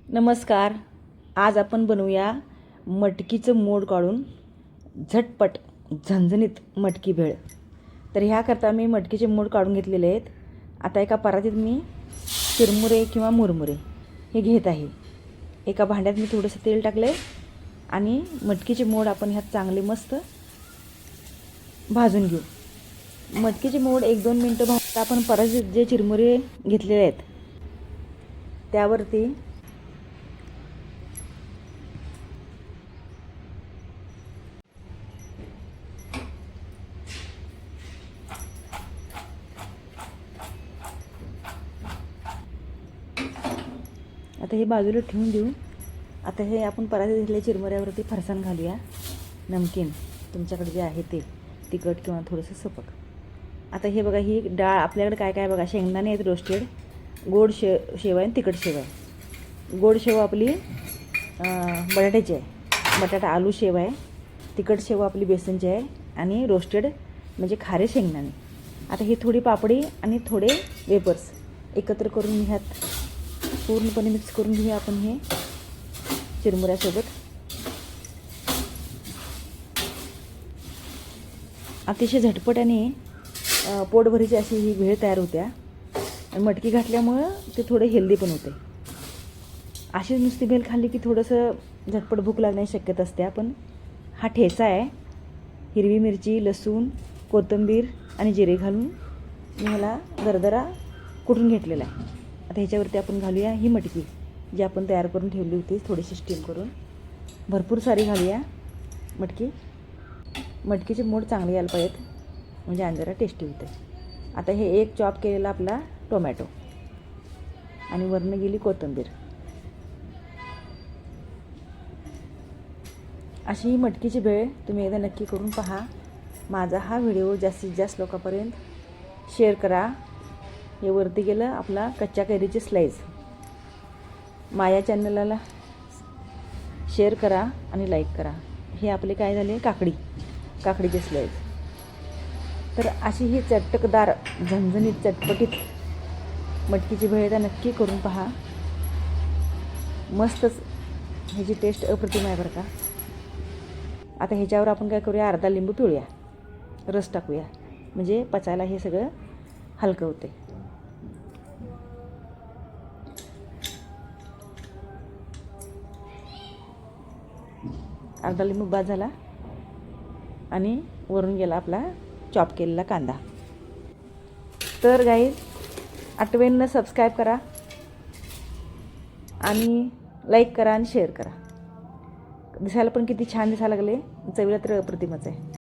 नमस्कार. आज आपण बनवूया मटकीचं मोड काढून झटपट झणझणीत मटकी भेळ. तर ह्याकरता मी मटकीचे मोड काढून घेतलेले आहेत. आता एका परातीत मी चिरमुरे किंवा मुरमुरे हे घेत आहे. एका भांड्यात मी थोडंसं तेल टाकले आणि मटकीचे मोड आपण ह्यात चांगले मस्त भाजून घेऊ. मटकीचे मोड 1-2 मिनटं भाजता आपण परातीत जे चिरमुरे घेतलेले आहेत त्यावरती आता हे बाजूला ठेवून देऊ. आता हे आपण परातीत घेतलेल्या चिरमुऱ्यावरती फरसाण घालूया. नमकीन तुमच्याकडे जे आहे ते तिखट किंवा थोडंसं सपक. आता हे बघा, ही डाळ आपल्याकडे काय काय बघा, शेंगदाणे आहेत रोस्टेड, गोड शेव आहे आणि तिखट शेव आहे. गोड शेव आपली बटाट्याची आहे, बटाटा आलू शेव आहे. तिखट शेव आपली बेसनची आहे आणि रोस्टेड म्हणजे खारे शेंगदाणे. आता ही थोडी पापडी आणि थोडे वेपर्स एकत्र करून ह्यात पूर्णपणे मिक्स करून घेऊया आपण हे चिरमुऱ्यासोबत. अतिशय झटपट आणि पोटभरीची अशी ही भेळ तयार होत्या. आणि मटकी घातल्यामुळं ते थोडे हेल्दी पण होते. अशीच नुसती भेळ खाल्ली की थोडंसं झटपट भूक लागण्याची शक्यता असते. पण हा ठेचा आहे, हिरवी मिरची, लसूण, कोथिंबीर आणि जिरे घालून मी ह्याला दरदरा कुटून घेतलेला आहे. आता ह्याच्यावरती आपण घालूया ही मटकी जी आपण तयार करून ठेवली होती, थोडीशी स्टीम करून भरपूर सारी घालूया मटकी. मटकीचे मोड चांगले यायला पाहिजेत म्हणजे आणि जरा टेस्टी होते. आता हे एक चॉप केलेला आपला टोमॅटो आणि वरनं गेली कोथिंबीर. अशी ही मटकीची भेळ तुम्ही एकदा नक्की करून पहा. माझा हा व्हिडिओ जास्तीत जास्त लोकांपर्यंत शेअर करा. हे वरती गेलं आपला कच्च्या कैरीची स्लाईस. माझ्या चॅनलला शेअर करा आणि लाईक करा. हे आपले काय झाले, काकडीचे स्लाईस. तर अशी ही चटकदार झणझणीत चटपटीत मटकीची भेळ एकदा नक्की करून पहा. मस्तच ह्याची टेस्ट अप्रतिम आहे बरं का. आता ह्याच्यावर आपण काय करूया, अर्धा लिंबू पिळूया, रस टाकूया म्हणजे पचायला हे सगळं हलकं होते. अर्धा लिंबू बाद झाला आणि वरून गेला आपला चॉप केलेला कांदा. तर गाईज आठवणीनं सबस्क्राईब करा आणि लाईक करा आणि शेअर करा. दिसायला पण किती छान दिसायला लागले, चवीला तर अप्रतिमच आहे.